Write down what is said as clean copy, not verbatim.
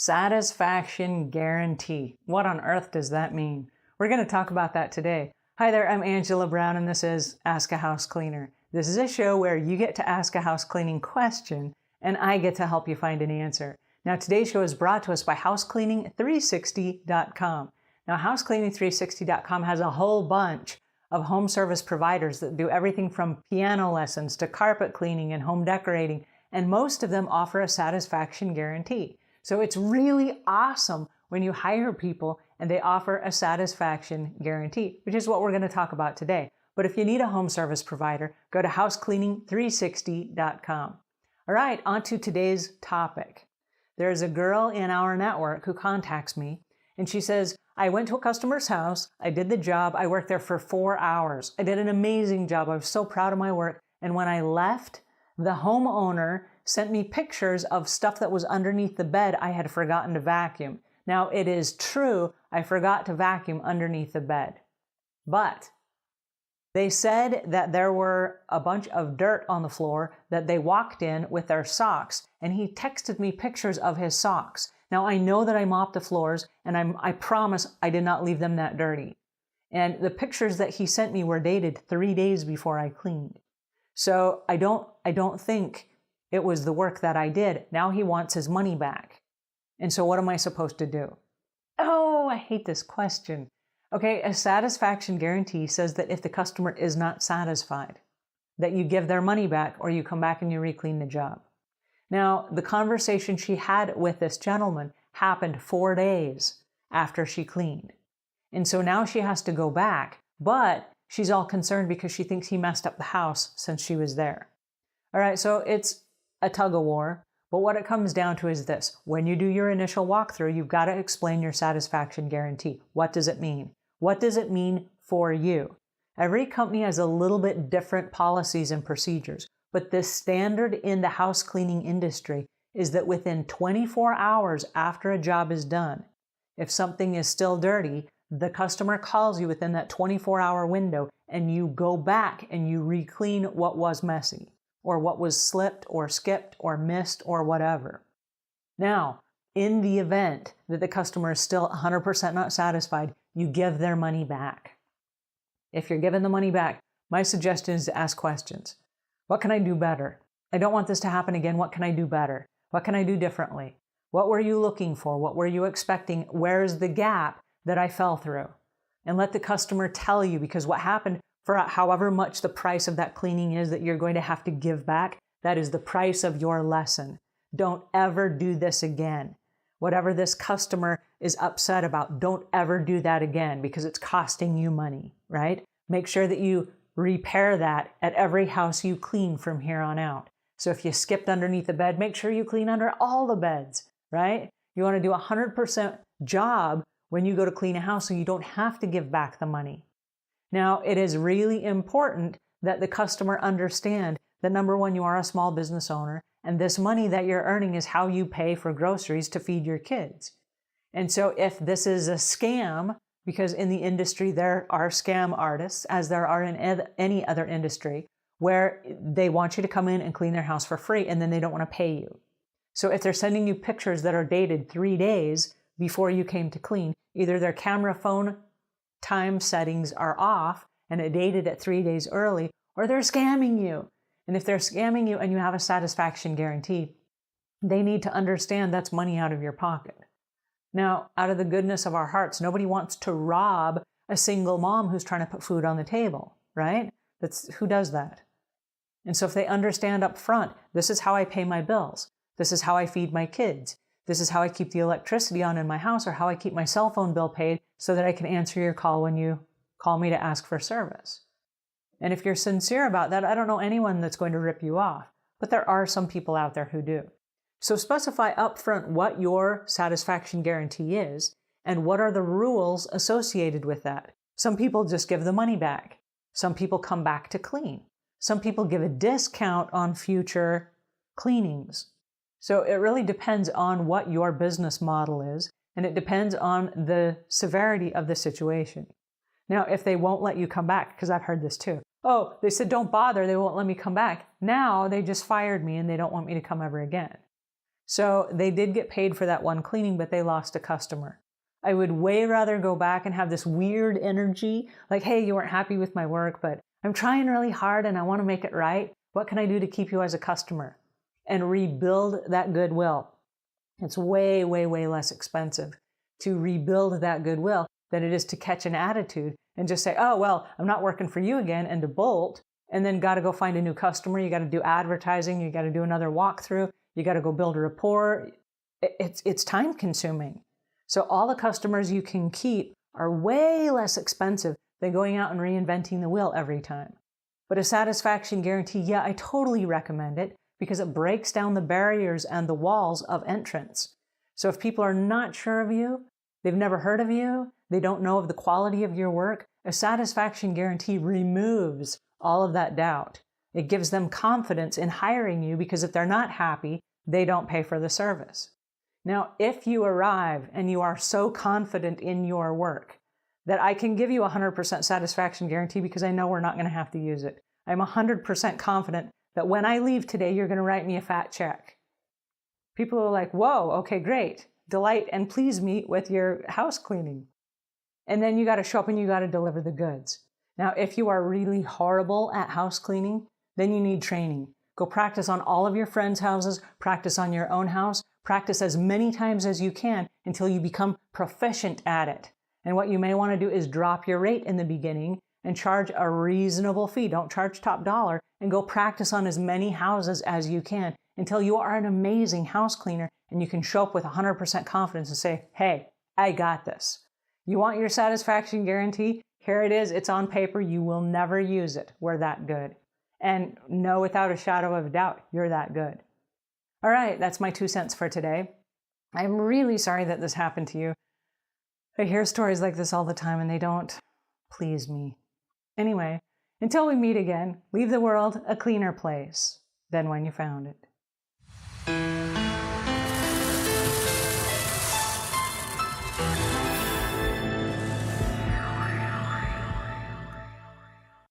Satisfaction guarantee. What on earth does that mean? We're going to talk about that today. Hi there, I'm Angela Brown and this is Ask a House Cleaner. This is a show where you get to ask a house cleaning question and I get to help you find an answer. Now today's show is brought to us by housecleaning360.com. Now housecleaning360.com has a whole bunch of home service providers that do everything from piano lessons to carpet cleaning and home decorating, and most of them offer a satisfaction guarantee. So it's really awesome when you hire people and they offer a satisfaction guarantee, which is what we're going to talk about today. But if you need a home service provider, go to housecleaning360.com. All right, on to today's topic. There's a girl in our network who contacts me and she says, I went to a customer's house, I did the job, I worked there for 4 hours. I did an amazing job, I was so proud of my work. And when I left, the homeowner sent me pictures of stuff that was underneath the bed I had forgotten to vacuum. Now, it is true, I forgot to vacuum underneath the bed. But they said that there were a bunch of dirt on the floor that they walked in with their socks, and he texted me pictures of his socks. Now, I know that I mopped the floors, and I promise I did not leave them that dirty. And the pictures that he sent me were dated 3 days before I cleaned. So I don't think it was the work that I did. Now he wants his money back. And so what am I supposed to do? Oh, I hate this question. Okay, a satisfaction guarantee says that if the customer is not satisfied, that you give their money back or you come back and you re-clean the job. Now, the conversation she had with this gentleman happened 4 days after she cleaned. And so now she has to go back, but she's all concerned because she thinks he messed up the house since she was there. All right, so it's a tug of war, but what it comes down to is this. When you do your initial walkthrough, you've got to explain your satisfaction guarantee. What does it mean? What does it mean for you? Every company has a little bit different policies and procedures, but the standard in the house cleaning industry is that within 24 hours after a job is done, if something is still dirty, the customer calls you within that 24-hour window and you go back and you re-clean what was messy or what was slipped or skipped or missed or whatever. Now, in the event that the customer is still 100% not satisfied, you give their money back. If you're giving the money back, my suggestion is to ask questions. What can I do better? I don't want this to happen again. What can I do better? What can I do differently? What were you looking for? What were you expecting? Where's the gap that I fell through? And let the customer tell you, because what happened, for however much the price of that cleaning is that you're going to have to give back, that is the price of your lesson. Don't ever do this again. Whatever this customer is upset about, don't ever do that again because it's costing you money, right? Make sure that you repair that at every house you clean from here on out. So if you skipped underneath the bed, make sure you clean under all the beds, right? You want to do a 100% job when you go to clean a house so you don't have to give back the money. Now, it is really important that the customer understand that number one, you are a small business owner, and this money that you're earning is how you pay for groceries to feed your kids. And so if this is a scam, because in the industry there are scam artists, as there are in any other industry, where they want you to come in and clean their house for free and then they don't want to pay you. So if they're sending you pictures that are dated 3 days before you came to clean, either their camera phone time settings are off and it dated at 3 days early, or they're scamming you. And if they're scamming you and you have a satisfaction guarantee, they need to understand that's money out of your pocket. Now, out of the goodness of our hearts, nobody wants to rob a single mom who's trying to put food on the table, right? Who does that? And so if they understand up front, this is how I pay my bills. This is how I feed my kids. This is how I keep the electricity on in my house, or how I keep my cell phone bill paid so that I can answer your call when you call me to ask for service. And if you're sincere about that, I don't know anyone that's going to rip you off, but there are some people out there who do. So specify upfront what your satisfaction guarantee is and what are the rules associated with that. Some people just give the money back. Some people come back to clean. Some people give a discount on future cleanings. So it really depends on what your business model is, and it depends on the severity of the situation. Now, if they won't let you come back, because I've heard this too. Oh, they said, don't bother, they won't let me come back. Now they just fired me and they don't want me to come ever again. So they did get paid for that one cleaning, but they lost a customer. I would way rather go back and have this weird energy, like, hey, you weren't happy with my work, but I'm trying really hard and I want to make it right. What can I do to keep you as a customer? And rebuild that goodwill. It's way, way, way less expensive to rebuild that goodwill than it is to catch an attitude and just say, oh, well, I'm not working for you again, and to bolt, and then got to go find a new customer. You got to do advertising. You got to do another walkthrough. You got to go build a rapport. It's time consuming. So all the customers you can keep are way less expensive than going out and reinventing the wheel every time. But a satisfaction guarantee, yeah, I totally recommend it because it breaks down the barriers and the walls of entrance. So if people are not sure of you, they've never heard of you, they don't know of the quality of your work, a satisfaction guarantee removes all of that doubt. It gives them confidence in hiring you because if they're not happy, they don't pay for the service. Now, if you arrive and you are so confident in your work that I can give you a 100% satisfaction guarantee because I know we're not going to have to use it. I'm 100% confident that when I leave today, you're going to write me a fat check. People are like, whoa, okay, great. Delight and please me with your house cleaning. And then you got to show up and you got to deliver the goods. Now, if you are really horrible at house cleaning, then you need training. Go practice on all of your friends' houses, practice on your own house, practice as many times as you can until you become proficient at it. And what you may want to do is drop your rate in the beginning and charge a reasonable fee. Don't charge top dollar, and go practice on as many houses as you can until you are an amazing house cleaner and you can show up with 100% confidence and say, hey, I got this. You want your satisfaction guarantee? Here it is. It's on paper. You will never use it. We're that good. And know without a shadow of a doubt, you're that good. All right, that's my 2 cents for today. I'm really sorry that this happened to you. I hear stories like this all the time and they don't please me. Anyway, until we meet again, leave the world a cleaner place than when you found it.